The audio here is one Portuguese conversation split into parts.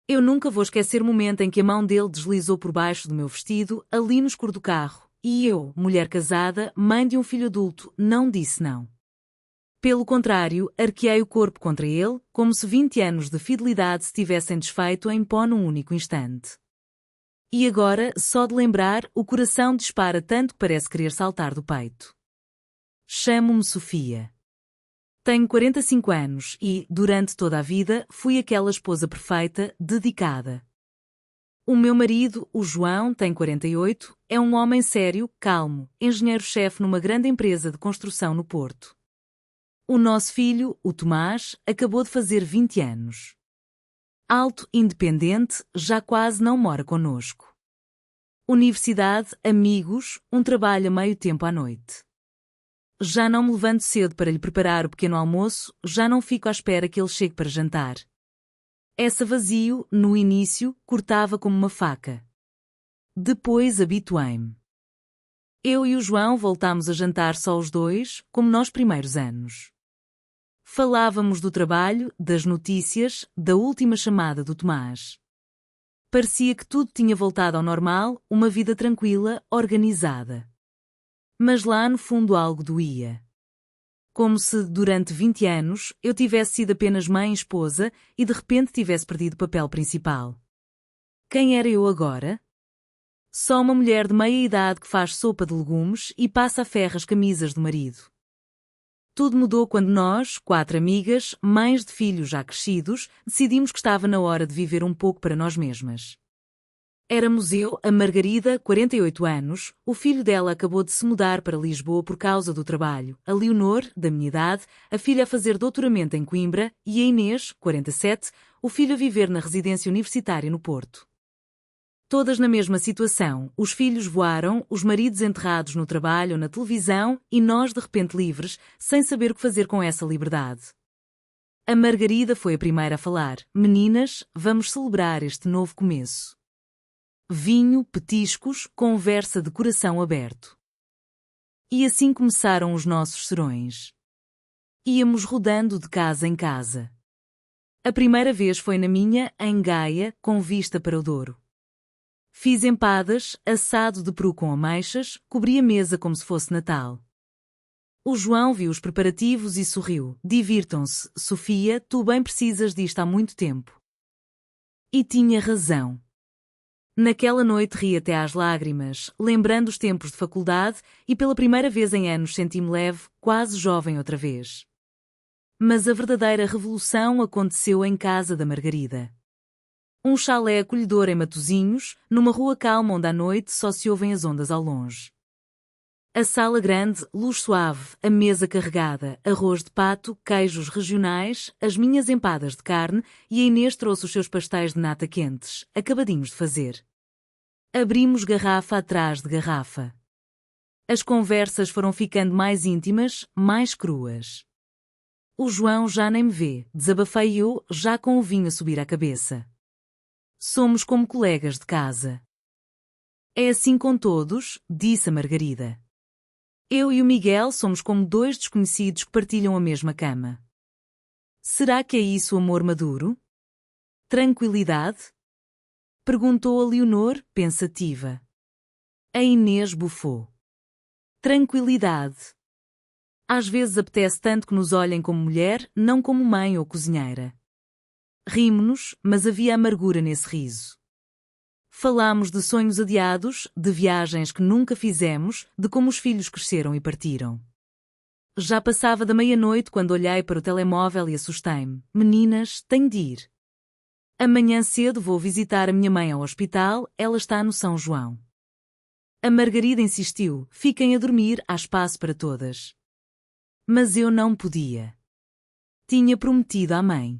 Eu nunca vou esquecer o momento em que a mão dele deslizou por baixo do meu vestido, ali no escuro do carro, e eu, mulher casada, mãe de um filho adulto, não disse não. Pelo contrário, arqueei o corpo contra ele, como se 20 anos de fidelidade se tivessem desfeito em pó num único instante. E agora, só de lembrar, o coração dispara tanto que parece querer saltar do peito. Chamo-me Sofia. Tenho 45 anos e, durante toda a vida, fui aquela esposa perfeita, dedicada. O meu marido, o João, tem 48, é um homem sério, calmo, engenheiro-chefe numa grande empresa de construção no Porto. O nosso filho, o Tomás, acabou de fazer 20 anos. Alto, independente, já quase não mora conosco. Universidade, amigos, um trabalho a meio tempo à noite. Já não me levanto cedo para lhe preparar o pequeno almoço, já não fico à espera que ele chegue para jantar. Essa vazio, no início, cortava como uma faca. Depois habituei-me. Eu e o João voltámos a jantar só os dois, como nos primeiros anos. Falávamos do trabalho, das notícias, da última chamada do Tomás. Parecia que tudo tinha voltado ao normal, uma vida tranquila, organizada. Mas lá no fundo algo doía. Como se, durante 20 anos, eu tivesse sido apenas mãe e esposa e de repente tivesse perdido o papel principal. Quem era eu agora? Só uma mulher de meia idade que faz sopa de legumes e passa a ferro as camisas do marido. Tudo mudou quando nós, 4 amigas, mães de filhos já crescidos, decidimos que estava na hora de viver um pouco para nós mesmas. Éramos eu, a Margarida, 48 anos, o filho dela acabou de se mudar para Lisboa por causa do trabalho, a Leonor, da minha idade, a filha a fazer doutoramento em Coimbra, e a Inês, 47, o filho a viver na residência universitária no Porto. Todas na mesma situação, os filhos voaram, os maridos enterrados no trabalho ou na televisão, e nós de repente livres, sem saber o que fazer com essa liberdade. A Margarida foi a primeira a falar: meninas, vamos celebrar este novo começo. Vinho, petiscos, conversa de coração aberto. E assim começaram os nossos serões. Íamos rodando de casa em casa. A primeira vez foi na minha, em Gaia, com vista para o Douro. Fiz empadas, assado de peru com ameixas, cobri a mesa como se fosse Natal. O João viu os preparativos e sorriu. Divirtam-se, Sofia, tu bem precisas disto há muito tempo. E tinha razão. Naquela noite ri até às lágrimas, lembrando os tempos de faculdade, e pela primeira vez em anos senti-me leve, quase jovem outra vez. Mas a verdadeira revolução aconteceu em casa da Margarida. Um chalé acolhedor em Matosinhos, numa rua calma onde à noite só se ouvem as ondas ao longe. A sala grande, luz suave, a mesa carregada, arroz de pato, queijos regionais, as minhas empadas de carne, e a Inês trouxe os seus pastéis de nata quentes, acabadinhos de fazer. Abrimos garrafa atrás de garrafa. As conversas foram ficando mais íntimas, mais cruas. O João já nem me vê, desabafei eu, já com o vinho a subir à cabeça. Somos como colegas de casa. É assim com todos, disse a Margarida. Eu e o Miguel somos como 2 desconhecidos que partilham a mesma cama. Será que é isso o amor maduro? Tranquilidade? Perguntou a Leonor, pensativa. A Inês bufou. Tranquilidade. Às vezes apetece tanto que nos olhem como mulher, não como mãe ou cozinheira. Rimo-nos, mas havia amargura nesse riso. Falámos de sonhos adiados, de viagens que nunca fizemos, de como os filhos cresceram e partiram. Já passava da meia-noite quando olhei para o telemóvel e assustei-me. Meninas, tenho de ir. Amanhã cedo vou visitar a minha mãe ao hospital, ela está no São João. A Margarida insistiu, fiquem a dormir, há espaço para todas. Mas eu não podia. Tinha prometido à mãe.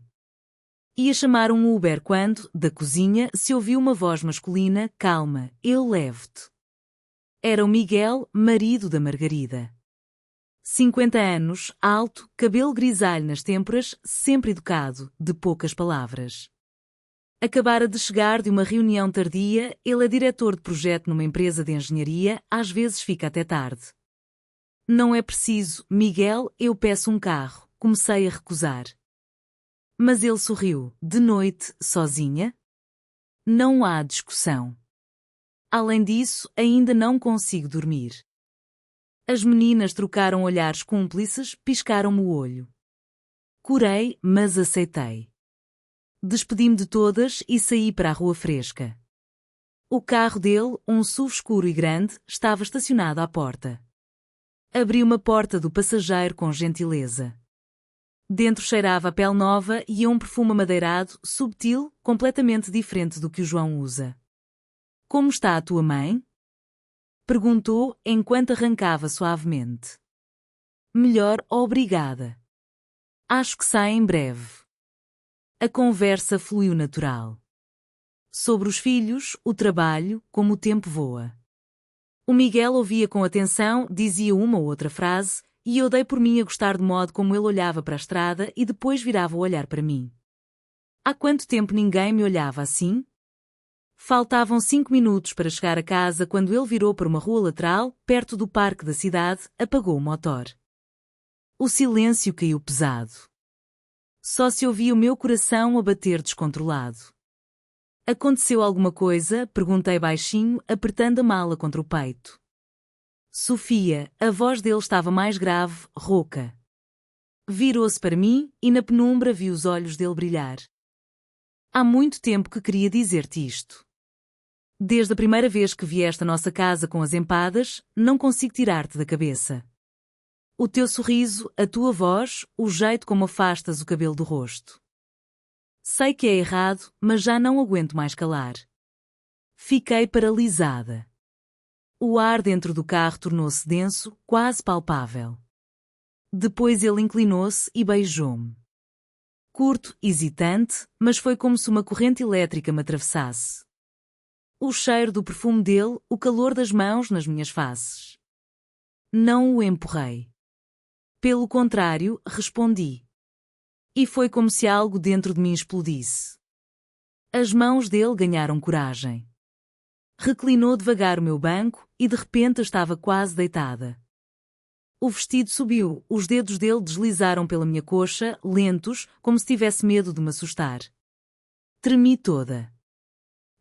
Ia chamar um Uber quando, da cozinha, se ouviu uma voz masculina, calma, eu levo-te. Era o Miguel, marido da Margarida. 50 anos, alto, cabelo grisalho nas têmporas, sempre educado, de poucas palavras. Acabara de chegar de uma reunião tardia, ele é diretor de projeto numa empresa de engenharia, às vezes fica até tarde. Não é preciso, Miguel, eu peço um carro, comecei a recusar. Mas ele sorriu. De noite, sozinha? Não há discussão. Além disso, ainda não consigo dormir. As meninas trocaram olhares cúmplices, piscaram-me o olho. Corei, mas aceitei. Despedi-me de todas e saí para a rua fresca. O carro dele, um SUV escuro e grande, estava estacionado à porta. Abri uma porta do passageiro com gentileza. Dentro cheirava a pele nova e a um perfume amadeirado, subtil, completamente diferente do que o João usa. Como está a tua mãe? Perguntou enquanto arrancava suavemente. Melhor, obrigada. Acho que sai em breve. A conversa fluiu natural. Sobre os filhos, o trabalho, como o tempo voa. O Miguel ouvia com atenção, dizia uma ou outra frase, e eu dei por mim a gostar do modo como ele olhava para a estrada e depois virava o olhar para mim. Há quanto tempo ninguém me olhava assim? Faltavam 5 minutos para chegar a casa quando ele virou para uma rua lateral, perto do parque da cidade, apagou o motor. O silêncio caiu pesado. Só se ouvia o meu coração a bater descontrolado. Aconteceu alguma coisa? Perguntei baixinho, apertando a mala contra o peito. Sofia, a voz dele estava mais grave, rouca. Virou-se para mim e na penumbra vi os olhos dele brilhar. Há muito tempo que queria dizer-te isto. Desde a primeira vez que vieste à nossa casa com as empadas, não consigo tirar-te da cabeça. O teu sorriso, a tua voz, o jeito como afastas o cabelo do rosto. Sei que é errado, mas já não aguento mais calar. Fiquei paralisada. O ar dentro do carro tornou-se denso, quase palpável. Depois ele inclinou-se e beijou-me. Curto, hesitante, mas foi como se uma corrente elétrica me atravessasse. O cheiro do perfume dele, o calor das mãos nas minhas faces. Não o empurrei. Pelo contrário, respondi. E foi como se algo dentro de mim explodisse. As mãos dele ganharam coragem. Reclinou devagar o meu banco e de repente eu estava quase deitada. O vestido subiu, os dedos dele deslizaram pela minha coxa, lentos, como se tivesse medo de me assustar. Tremi toda.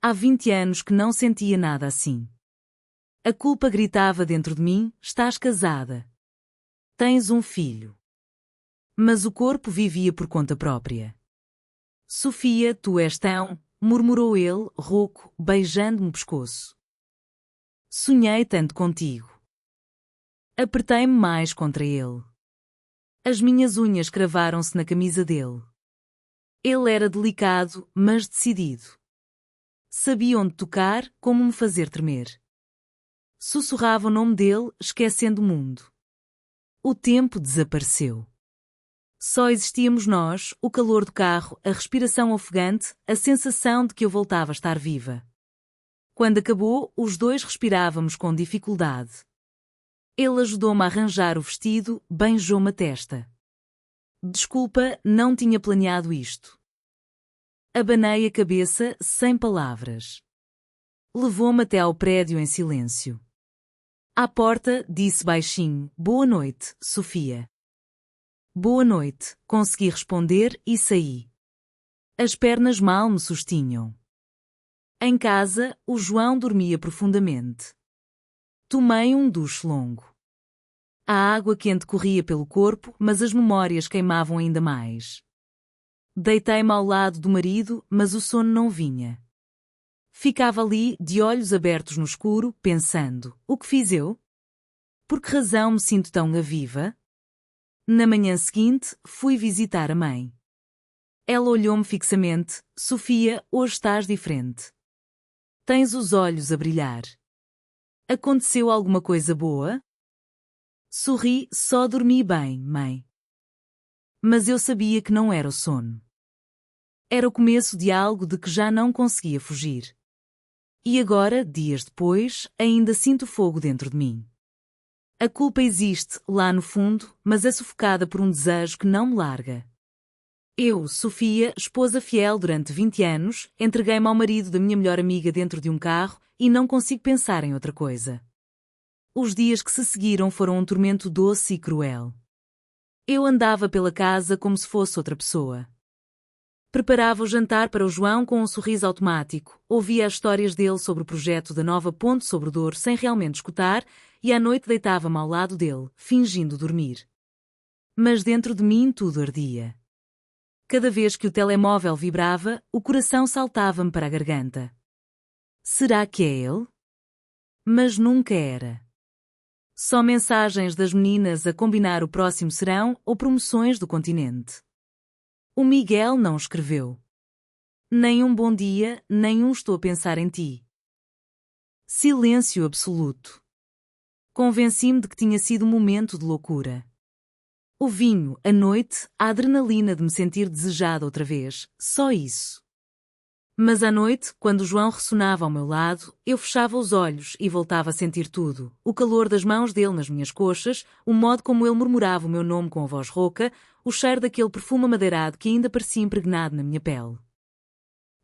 Há 20 anos que não sentia nada assim. A culpa gritava dentro de mim, estás casada. Tens um filho. Mas o corpo vivia por conta própria. Sofia, tu és tão... murmurou ele, rouco, beijando-me o pescoço. Sonhei tanto contigo. Apertei-me mais contra ele. As minhas unhas cravaram-se na camisa dele. Ele era delicado, mas decidido. Sabia onde tocar, como me fazer tremer. Sussurrava o nome dele, esquecendo o mundo. O tempo desapareceu. Só existíamos nós, o calor do carro, a respiração ofegante, a sensação de que eu voltava a estar viva. Quando acabou, os dois respirávamos com dificuldade. Ele ajudou-me a arranjar o vestido, beijou-me a testa. Desculpa, não tinha planeado isto. Abanei a cabeça, sem palavras. Levou-me até ao prédio em silêncio. À porta, disse baixinho, boa noite, Sofia. Boa noite, consegui responder e saí. As pernas mal me sustinham. Em casa, o João dormia profundamente. Tomei um duche longo. A água quente corria pelo corpo, mas as memórias queimavam ainda mais. Deitei-me ao lado do marido, mas o sono não vinha. Ficava ali, de olhos abertos no escuro, pensando, o que fiz eu? Por que razão me sinto tão viva? Na manhã seguinte, fui visitar a mãe. Ela olhou-me fixamente, Sofia, hoje estás diferente. Tens os olhos a brilhar. Aconteceu alguma coisa boa? Sorri, só dormi bem, mãe. Mas eu sabia que não era o sono. Era o começo de algo de que já não conseguia fugir. E agora, dias depois, ainda sinto fogo dentro de mim. A culpa existe, lá no fundo, mas é sufocada por um desejo que não me larga. Eu, Sofia, esposa fiel durante 20 anos, entreguei-me ao marido da minha melhor amiga dentro de um carro e não consigo pensar em outra coisa. Os dias que se seguiram foram um tormento doce e cruel. Eu andava pela casa como se fosse outra pessoa. Preparava o jantar para o João com um sorriso automático, ouvia as histórias dele sobre o projeto da nova ponte sobre o Douro sem realmente escutar, e à noite deitava-me ao lado dele, fingindo dormir. Mas dentro de mim tudo ardia. Cada vez que o telemóvel vibrava, o coração saltava-me para a garganta. Será que é ele? Mas nunca era. Só mensagens das meninas a combinar o próximo serão ou promoções do continente. O Miguel não escreveu. Nem um bom dia, nem um estou a pensar em ti. Silêncio absoluto. Convenci-me de que tinha sido um momento de loucura. O vinho, a noite, a adrenalina de me sentir desejada outra vez, só isso. Mas à noite, quando o João ressonava ao meu lado, eu fechava os olhos e voltava a sentir tudo. O calor das mãos dele nas minhas coxas, o modo como ele murmurava o meu nome com a voz rouca, o cheiro daquele perfume amadeirado que ainda parecia impregnado na minha pele.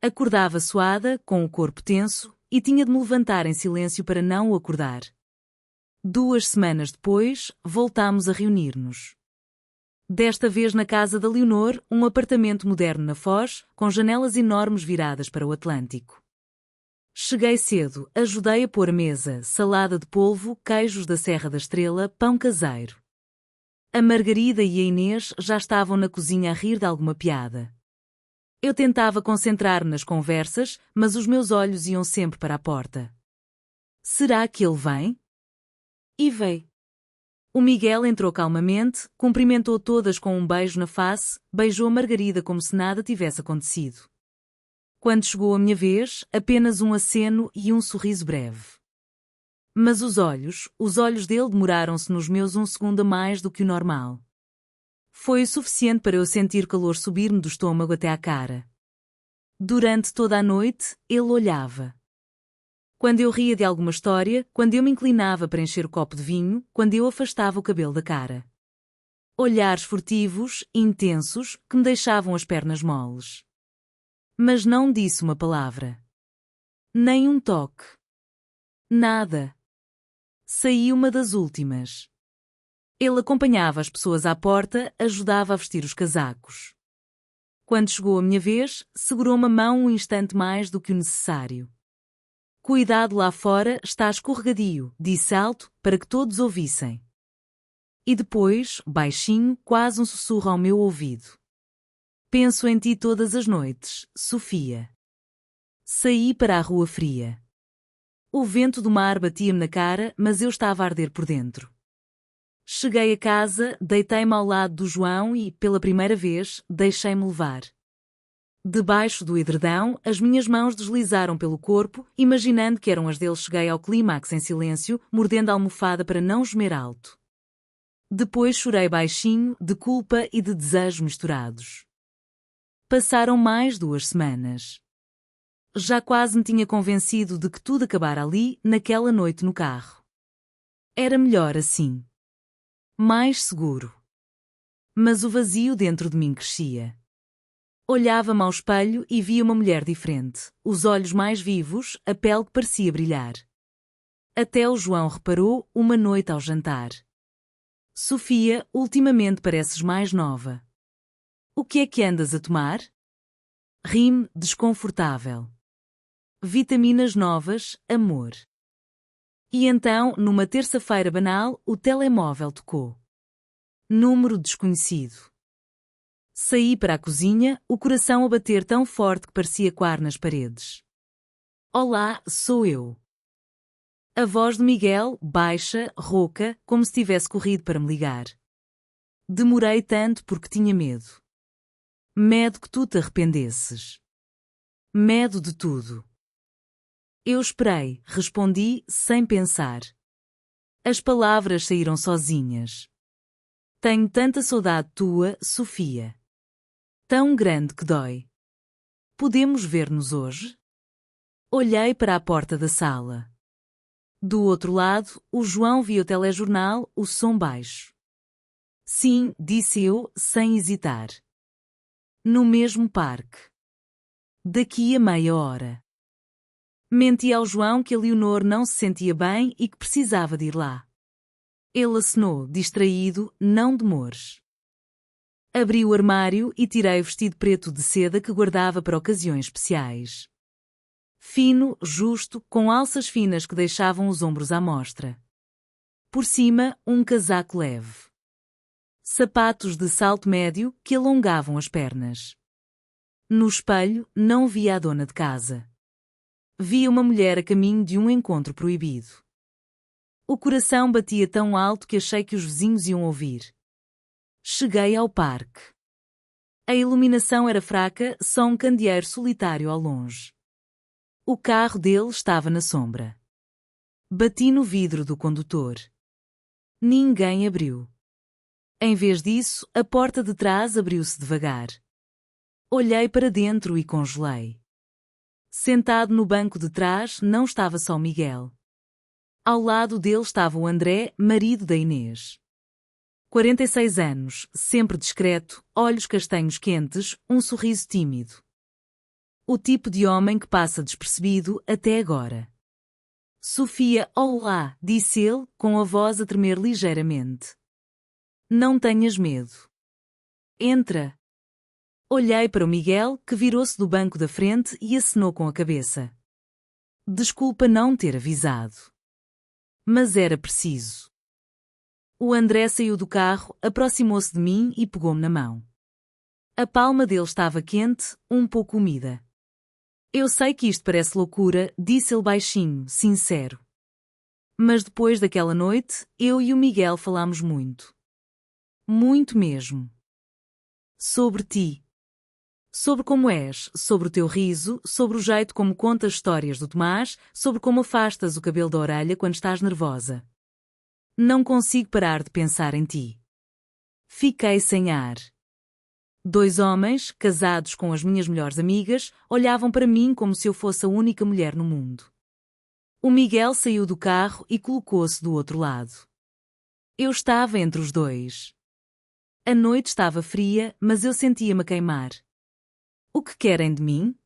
Acordava suada, com o corpo tenso, e tinha de me levantar em silêncio para não o acordar. 2 semanas depois, voltámos a reunir-nos. Desta vez na casa da Leonor, um apartamento moderno na Foz, com janelas enormes viradas para o Atlântico. Cheguei cedo, ajudei a pôr a mesa, salada de polvo, queijos da Serra da Estrela, pão caseiro. A Margarida e a Inês já estavam na cozinha a rir de alguma piada. Eu tentava concentrar-me nas conversas, mas os meus olhos iam sempre para a porta. Será que ele vem? E veio. O Miguel entrou calmamente, cumprimentou todas com um beijo na face, beijou a Margarida como se nada tivesse acontecido. Quando chegou a minha vez, apenas um aceno e um sorriso breve. Mas os olhos dele demoraram-se nos meus 1 segundo a mais do que o normal. Foi o suficiente para eu sentir calor subir-me do estômago até à cara. Durante toda a noite, ele olhava. Quando eu ria de alguma história, quando eu me inclinava para encher o copo de vinho, quando eu afastava o cabelo da cara. Olhares furtivos, intensos, que me deixavam as pernas moles. Mas não disse uma palavra. Nem um toque. Nada. Saí uma das últimas. Ele acompanhava as pessoas à porta, ajudava a vestir os casacos. Quando chegou a minha vez, segurou-me a mão um instante mais do que o necessário. Cuidado lá fora, está escorregadio, disse alto, para que todos ouvissem. E depois, baixinho, quase um sussurro ao meu ouvido. Penso em ti todas as noites, Sofia. Saí para a rua fria. O vento do mar batia-me na cara, mas eu estava a arder por dentro. Cheguei a casa, deitei-me ao lado do João e, pela primeira vez, deixei-me levar. Debaixo do edredão, as minhas mãos deslizaram pelo corpo, imaginando que eram as dele. Cheguei ao clímax em silêncio, mordendo a almofada para não gemer alto. Depois chorei baixinho, de culpa e de desejo misturados. Passaram mais 2 semanas. Já quase me tinha convencido de que tudo acabara ali, naquela noite no carro. Era melhor assim. Mais seguro. Mas o vazio dentro de mim crescia. Olhava-me ao espelho e via uma mulher diferente, os olhos mais vivos, a pele que parecia brilhar. Até o João reparou, uma noite ao jantar. Sofia, ultimamente pareces mais nova. O que é que andas a tomar? Ri-me, desconfortável. Vitaminas novas, amor. E então, numa terça-feira banal, o telemóvel tocou. Número desconhecido. Saí para a cozinha, o coração a bater tão forte que parecia coar nas paredes. Olá, sou eu. A voz de Miguel, baixa, rouca, como se tivesse corrido para me ligar. Demorei tanto porque tinha medo. Medo que tu te arrependesses. Medo de tudo. Eu esperei, respondi, sem pensar. As palavras saíram sozinhas. Tenho tanta saudade tua, Sofia. Tão grande que dói. Podemos ver-nos hoje? Olhei para a porta da sala. Do outro lado, o João via o telejornal, o som baixo. Sim, disse eu, sem hesitar. No mesmo parque. Daqui a meia hora. Menti ao João que a Leonor não se sentia bem e que precisava de ir lá. Ele acenou, distraído, não demores. Abri o armário e tirei o vestido preto de seda que guardava para ocasiões especiais. Fino, justo, com alças finas que deixavam os ombros à mostra. Por cima, um casaco leve. Sapatos de salto médio que alongavam as pernas. No espelho, não via a dona de casa. Via uma mulher a caminho de um encontro proibido. O coração batia tão alto que achei que os vizinhos iam ouvir. Cheguei ao parque. A iluminação era fraca, só um candeeiro solitário ao longe. O carro dele estava na sombra. Bati no vidro do condutor. Ninguém abriu. Em vez disso, a porta de trás abriu-se devagar. Olhei para dentro e congelei. Sentado no banco de trás não estava só Miguel. Ao lado dele estava o André, marido da Inês. 46 anos, sempre discreto, olhos castanhos quentes, um sorriso tímido. O tipo de homem que passa despercebido até agora. Sofia, olá, disse ele, com a voz a tremer ligeiramente. Não tenhas medo. Entra. Olhei para o Miguel, que virou-se do banco da frente e acenou com a cabeça. Desculpa não ter avisado. Mas era preciso. O André saiu do carro, aproximou-se de mim e pegou-me na mão. A palma dele estava quente, um pouco úmida. Eu sei que isto parece loucura, disse ele baixinho, sincero. Mas depois daquela noite, eu e o Miguel falámos muito. Muito mesmo. Sobre ti. Sobre como és, sobre o teu riso, sobre o jeito como contas histórias do Tomás, sobre como afastas o cabelo da orelha quando estás nervosa. Não consigo parar de pensar em ti. Fiquei sem ar. 2 homens, casados com as minhas melhores amigas, olhavam para mim como se eu fosse a única mulher no mundo. O Miguel saiu do carro e colocou-se do outro lado. Eu estava entre os dois. A noite estava fria, mas eu sentia-me a queimar. O que querem de mim?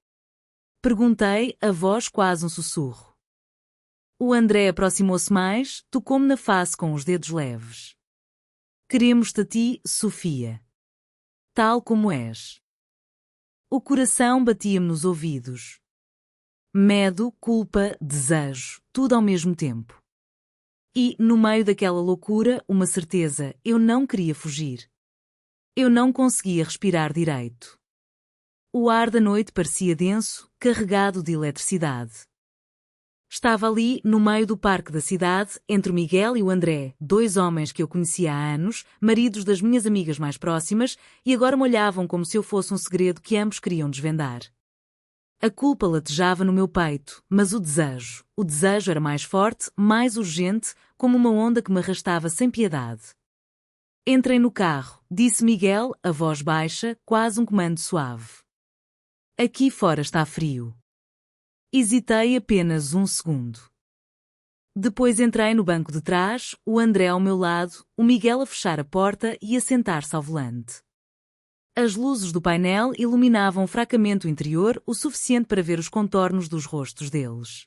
Perguntei, a voz quase um sussurro. O André aproximou-se mais, tocou-me na face com os dedos leves. Queremos-te a ti, Sofia. Tal como és. O coração batia-me nos ouvidos. Medo, culpa, desejo, tudo ao mesmo tempo. E, no meio daquela loucura, uma certeza, eu não queria fugir. Eu não conseguia respirar direito. O ar da noite parecia denso, carregado de eletricidade. Estava ali, no meio do parque da cidade, entre o Miguel e o André, 2 homens que eu conhecia há anos, maridos das minhas amigas mais próximas, e agora me olhavam como se eu fosse um segredo que ambos queriam desvendar. A culpa latejava no meu peito, mas o desejo era mais forte, mais urgente, como uma onda que me arrastava sem piedade. Entrem no carro, disse Miguel, a voz baixa, quase um comando suave. Aqui fora está frio. Hesitei apenas um segundo. Depois entrei no banco de trás, o André ao meu lado, o Miguel a fechar a porta e a sentar-se ao volante. As luzes do painel iluminavam fracamente o interior o suficiente para ver os contornos dos rostos deles.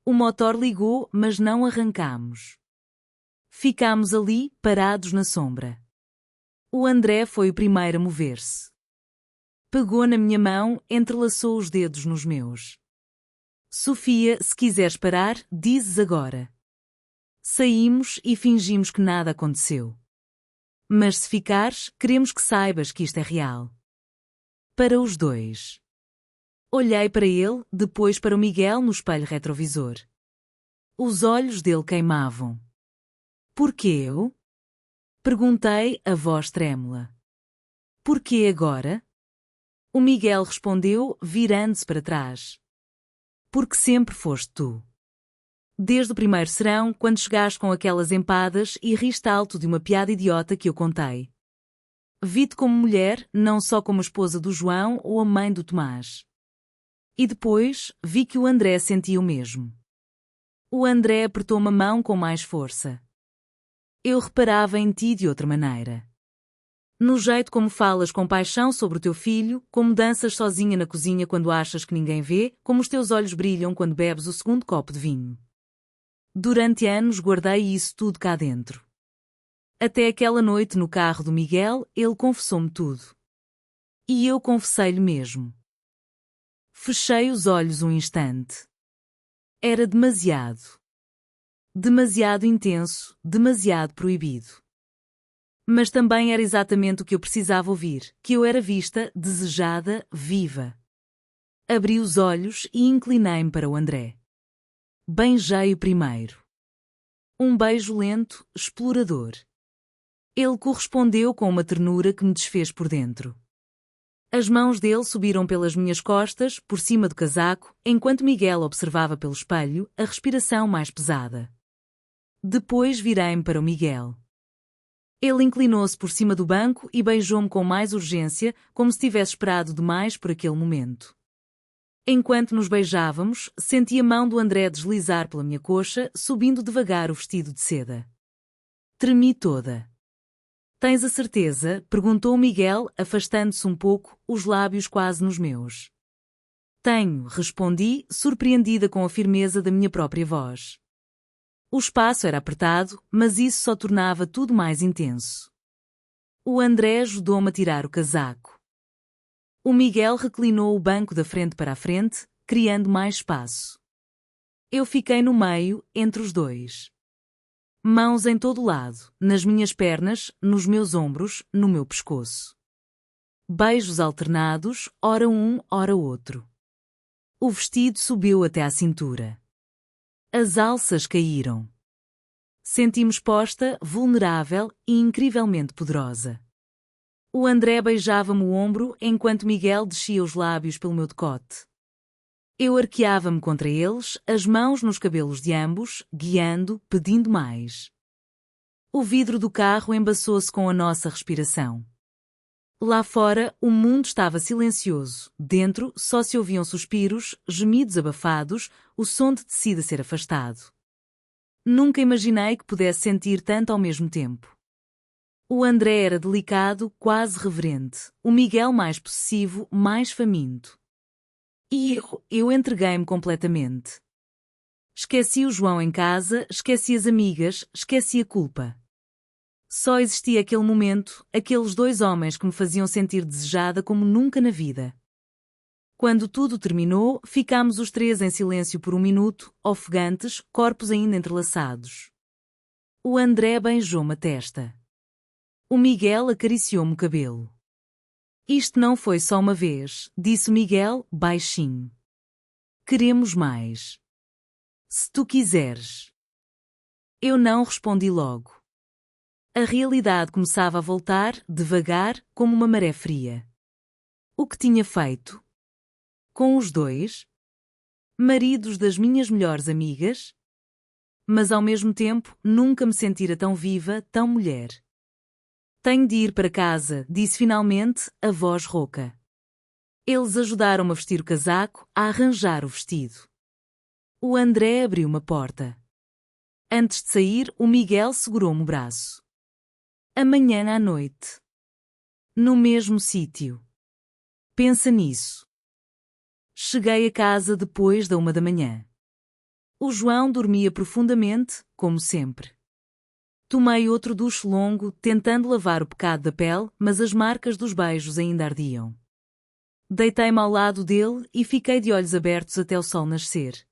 O motor ligou, mas não arrancámos. Ficámos ali, parados na sombra. O André foi o primeiro a mover-se. Pegou na minha mão, entrelaçou os dedos nos meus. Sofia, se quiseres parar, dizes agora. Saímos e fingimos que nada aconteceu. Mas se ficares, queremos que saibas que isto é real. Para os dois. Olhei para ele, depois para o Miguel no espelho retrovisor. Os olhos dele queimavam. Porquê eu? Perguntei, a voz trêmula. Porquê agora? O Miguel respondeu, virando-se para trás. Porque sempre foste tu. Desde o primeiro serão, quando chegaste com aquelas empadas e riste alto de uma piada idiota que eu contei. Vi-te como mulher, não só como a esposa do João ou a mãe do Tomás. E depois, vi que o André sentia o mesmo. O André apertou-me a mão com mais força. Eu reparava em ti de outra maneira. No jeito como falas com paixão sobre o teu filho, como danças sozinha na cozinha quando achas que ninguém vê, como os teus olhos brilham quando bebes o segundo copo de vinho. Durante anos guardei isso tudo cá dentro. Até aquela noite no carro do Miguel, ele confessou-me tudo. E eu confessei-lhe mesmo. Fechei os olhos um instante. Era demasiado. Demasiado intenso, demasiado proibido. Mas também era exatamente o que eu precisava ouvir, que eu era vista, desejada, viva. Abri os olhos e inclinei-me para o André. Beijei-o primeiro. Um beijo lento, explorador. Ele correspondeu com uma ternura que me desfez por dentro. As mãos dele subiram pelas minhas costas, por cima do casaco, enquanto Miguel observava pelo espelho a respiração mais pesada. Depois virei-me para o Miguel. Ele inclinou-se por cima do banco e beijou-me com mais urgência, como se tivesse esperado demais por aquele momento. Enquanto nos beijávamos, senti a mão do André deslizar pela minha coxa, subindo devagar o vestido de seda. Tremi toda. Tens a certeza? Perguntou Miguel, afastando-se um pouco, os lábios quase nos meus. Tenho, respondi, surpreendida com a firmeza da minha própria voz. O espaço era apertado, mas isso só tornava tudo mais intenso. O André ajudou-me a tirar o casaco. O Miguel reclinou o banco da frente para a frente, criando mais espaço. Eu fiquei no meio, entre os dois. Mãos em todo lado, nas minhas pernas, nos meus ombros, no meu pescoço. Beijos alternados, ora um, ora outro. O vestido subiu até à cintura. As alças caíram. Senti-me exposta, vulnerável e incrivelmente poderosa. O André beijava-me o ombro enquanto Miguel descia os lábios pelo meu decote. Eu arqueava-me contra eles, as mãos nos cabelos de ambos, guiando, pedindo mais. O vidro do carro embaçou-se com a nossa respiração. Lá fora, o mundo estava silencioso. Dentro, só se ouviam suspiros, gemidos abafados, o som de tecido a ser afastado. Nunca imaginei que pudesse sentir tanto ao mesmo tempo. O André era delicado, quase reverente. O Miguel mais possessivo, mais faminto. E eu entreguei-me completamente. Esqueci o João em casa, esqueci as amigas, esqueci a culpa. Só existia aquele momento, aqueles dois homens que me faziam sentir desejada como nunca na vida. Quando tudo terminou, ficámos os três em silêncio por um minuto, ofegantes, corpos ainda entrelaçados. O André beijou-me a testa. O Miguel acariciou-me o cabelo. Isto não foi só uma vez, disse o Miguel, baixinho. Queremos mais. Se tu quiseres. Eu não respondi logo. A realidade começava a voltar, devagar, como uma maré fria. O que tinha feito? Com os dois? Maridos das minhas melhores amigas? Mas ao mesmo tempo, nunca me sentira tão viva, tão mulher. Tenho de ir para casa, disse finalmente, a voz rouca. Eles ajudaram-me a vestir o casaco, a arranjar o vestido. O André abriu uma porta. Antes de sair, o Miguel segurou-me o braço. Amanhã à noite. No mesmo sítio. Pensa nisso. Cheguei a casa depois da 1 da manhã. O João dormia profundamente, como sempre. Tomei outro duche longo, tentando lavar o pecado da pele, mas as marcas dos beijos ainda ardiam. Deitei-me ao lado dele e fiquei de olhos abertos até o sol nascer.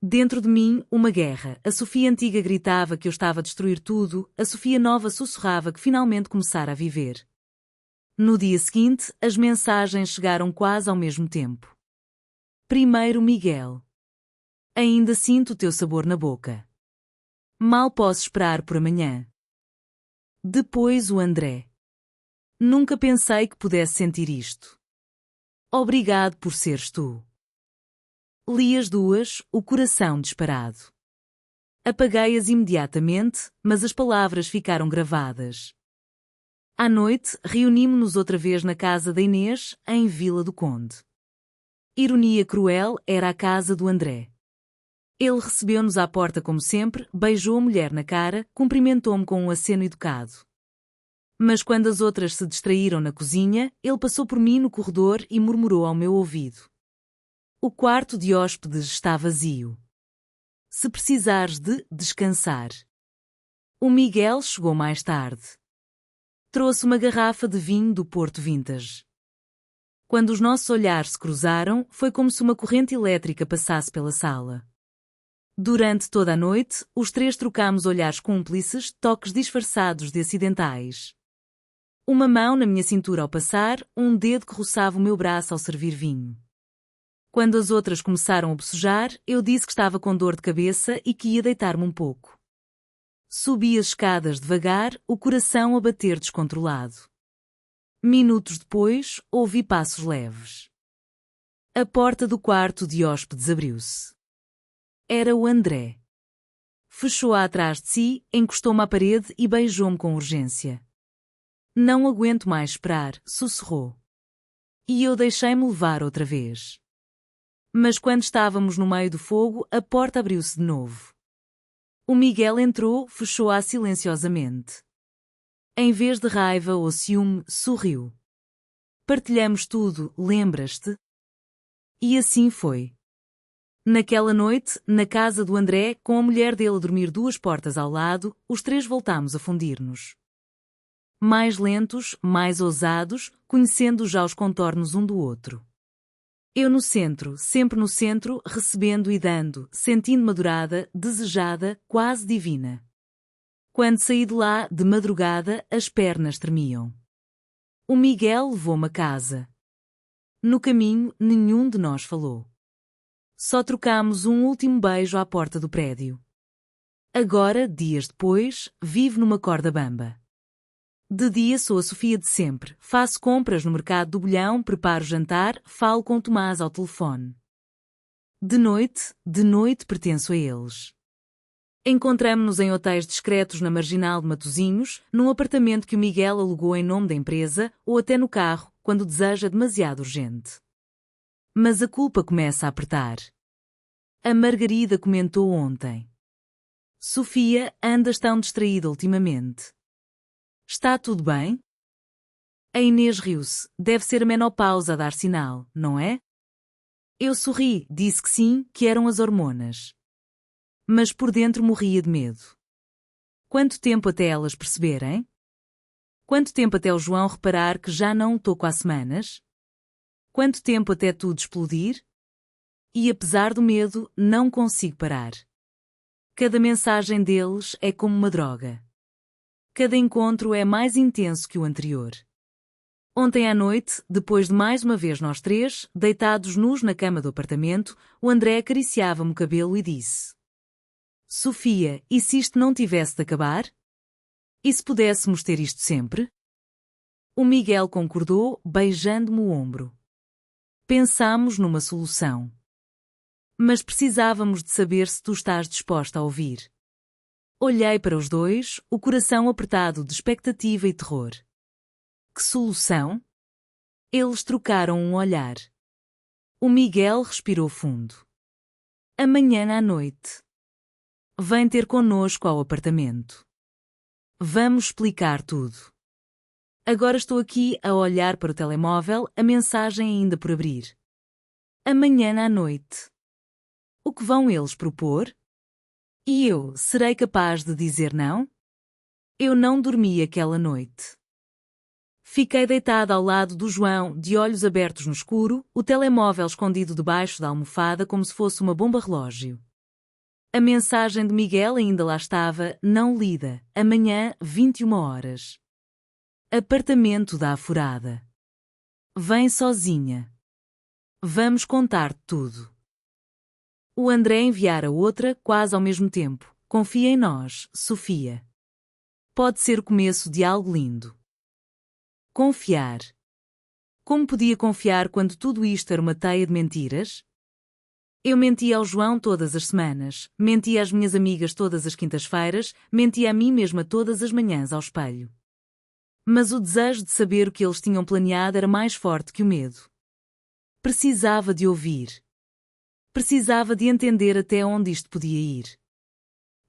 Dentro de mim, uma guerra. A Sofia antiga gritava que eu estava a destruir tudo, a Sofia nova sussurrava que finalmente começara a viver. No dia seguinte, as mensagens chegaram quase ao mesmo tempo. Primeiro Miguel. Ainda sinto o teu sabor na boca. Mal posso esperar por amanhã. Depois o André. Nunca pensei que pudesse sentir isto. Obrigado por seres tu. Li as duas, o coração disparado. Apaguei-as imediatamente, mas as palavras ficaram gravadas. À noite, reunimos-nos outra vez na casa da Inês, em Vila do Conde. Ironia cruel, era a casa do André. Ele recebeu-nos à porta como sempre, beijou a mulher na cara, cumprimentou-me com um aceno educado. Mas quando as outras se distraíram na cozinha, ele passou por mim no corredor e murmurou ao meu ouvido. O quarto de hóspedes está vazio. Se precisares de descansar. O Miguel chegou mais tarde. Trouxe uma garrafa de vinho do Porto Vintage. Quando os nossos olhares se cruzaram, foi como se uma corrente elétrica passasse pela sala. Durante toda a noite, os três trocámos olhares cúmplices, toques disfarçados de acidentais. Uma mão na minha cintura ao passar, um dedo que roçava o meu braço ao servir vinho. Quando as outras começaram a bocejar, eu disse que estava com dor de cabeça e que ia deitar-me um pouco. Subi as escadas devagar, o coração a bater descontrolado. Minutos depois, ouvi passos leves. A porta do quarto de hóspedes abriu-se. Era o André. Fechou-a atrás de si, encostou-me à parede e beijou-me com urgência. Não aguento mais esperar, sussurrou. E eu deixei-me levar outra vez. Mas quando estávamos no meio do fogo, a porta abriu-se de novo. O Miguel entrou, fechou-a silenciosamente. Em vez de raiva ou ciúme, sorriu. Partilhamos tudo, lembras-te? E assim foi. Naquela noite, na casa do André, com a mulher dele a dormir duas portas ao lado, os três voltámos a fundir-nos. Mais lentos, mais ousados, conhecendo já os contornos um do outro. Eu no centro, sempre no centro, recebendo e dando, sentindo-me adorada, desejada, quase divina. Quando saí de lá, de madrugada, as pernas tremiam. O Miguel levou-me a casa. No caminho, nenhum de nós falou. Só trocámos um último beijo à porta do prédio. Agora, dias depois, vivo numa corda bamba. De dia sou a Sofia de sempre, faço compras no mercado do Bolhão, preparo jantar, falo com Tomás ao telefone. De noite pertenço a eles. Encontramo-nos em hotéis discretos na Marginal de Matosinhos, num apartamento que o Miguel alugou em nome da empresa, ou até no carro, quando deseja demasiado urgente. Mas a culpa começa a apertar. A Margarida comentou ontem. Sofia, andas tão distraída ultimamente. Está tudo bem? A Inês riu-se. Deve ser a menopausa a dar sinal, não é? Eu sorri, disse que sim, que eram as hormonas. Mas por dentro morria de medo. Quanto tempo até elas perceberem? Quanto tempo até o João reparar que já não o toco há semanas? Quanto tempo até tudo explodir? E apesar do medo, não consigo parar. Cada mensagem deles é como uma droga. Cada encontro é mais intenso que o anterior. Ontem à noite, depois de mais uma vez nós três, deitados nus na cama do apartamento, o André acariciava-me o cabelo e disse: Sofia, e se isto não tivesse de acabar? E se pudéssemos ter isto sempre? O Miguel concordou, beijando-me o ombro. Pensámos numa solução. Mas precisávamos de saber se tu estás disposta a ouvir. Olhei para os dois, o coração apertado de expectativa e terror. Que solução? Eles trocaram um olhar. O Miguel respirou fundo. Amanhã à noite. Vem ter connosco ao apartamento. Vamos explicar tudo. Agora estou aqui a olhar para o telemóvel, a mensagem ainda por abrir. Amanhã à noite. O que vão eles propor? E eu, serei capaz de dizer não? Eu não dormi aquela noite. Fiquei deitada ao lado do João, de olhos abertos no escuro, o telemóvel escondido debaixo da almofada como se fosse uma bomba relógio. A mensagem de Miguel ainda lá estava, não lida, amanhã, 21 horas. Apartamento da Afurada. Vem sozinha. Vamos contar-te tudo. O André enviara outra, quase ao mesmo tempo. Confia em nós, Sofia. Pode ser o começo de algo lindo. Confiar. Como podia confiar quando tudo isto era uma teia de mentiras? Eu mentia ao João todas as semanas, mentia às minhas amigas todas as quintas-feiras, mentia a mim mesma todas as manhãs ao espelho. Mas o desejo de saber o que eles tinham planeado era mais forte que o medo. Precisava de ouvir. Precisava de entender até onde isto podia ir.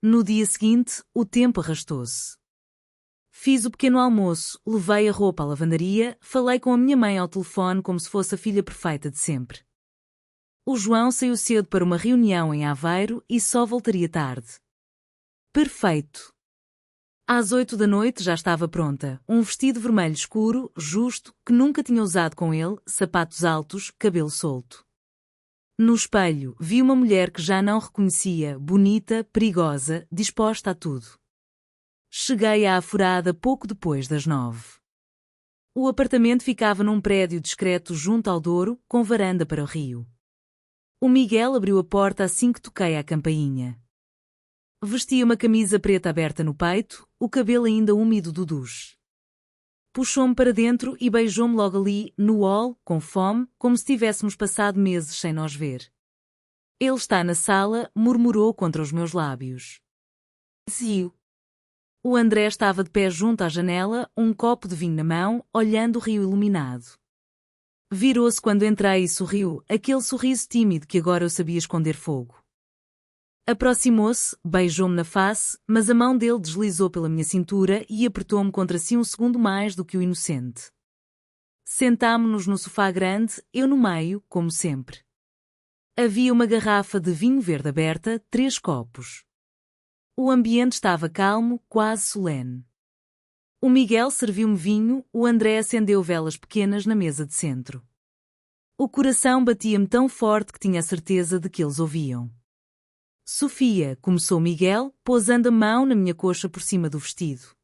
No dia seguinte, o tempo arrastou-se. Fiz o pequeno almoço, levei a roupa à lavandaria, falei com a minha mãe ao telefone como se fosse a filha perfeita de sempre. O João saiu cedo para uma reunião em Aveiro e só voltaria tarde. Perfeito. Às 8 da noite já estava pronta, um vestido vermelho escuro, justo, que nunca tinha usado com ele, sapatos altos, cabelo solto. No espelho, vi uma mulher que já não reconhecia, bonita, perigosa, disposta a tudo. Cheguei à Afurada pouco depois das 9. O apartamento ficava num prédio discreto junto ao Douro, com varanda para o rio. O Miguel abriu a porta assim que toquei à campainha. Vestia uma camisa preta aberta no peito, o cabelo ainda úmido do duche. Puxou-me para dentro e beijou-me logo ali, no hall, com fome, como se tivéssemos passado meses sem nos ver. Ele está na sala, murmurou contra os meus lábios. Zio. O André estava de pé junto à janela, um copo de vinho na mão, olhando o rio iluminado. Virou-se quando entrei e sorriu, aquele sorriso tímido que agora eu sabia esconder fogo. Aproximou-se, beijou-me na face, mas a mão dele deslizou pela minha cintura e apertou-me contra si um segundo mais do que o inocente. Sentámo-nos no sofá grande, eu no meio, como sempre. Havia uma garrafa de vinho verde aberta, 3 copos. O ambiente estava calmo, quase solene. O Miguel serviu-me vinho, o André acendeu velas pequenas na mesa de centro. O coração batia-me tão forte que tinha a certeza de que eles ouviam. Sofia, começou Miguel, pousando a mão na minha coxa por cima do vestido.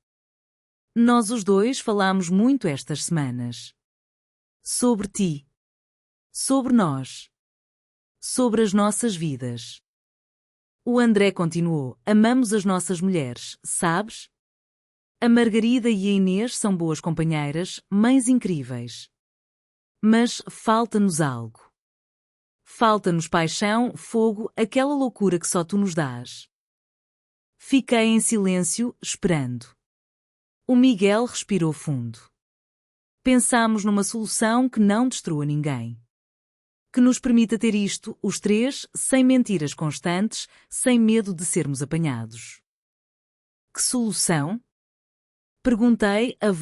Nós os dois falámos muito estas semanas. Sobre ti. Sobre nós. Sobre as nossas vidas. O André continuou, amamos as nossas mulheres, sabes? A Margarida e a Inês são boas companheiras, mães incríveis. Mas falta-nos algo. Falta-nos paixão, fogo, aquela loucura que só tu nos dás. Fiquei em silêncio, esperando. O Miguel respirou fundo. Pensámos numa solução que não destrua ninguém. Que nos permita ter isto, os três, sem mentiras constantes, sem medo de sermos apanhados. Que solução? Perguntei, a voz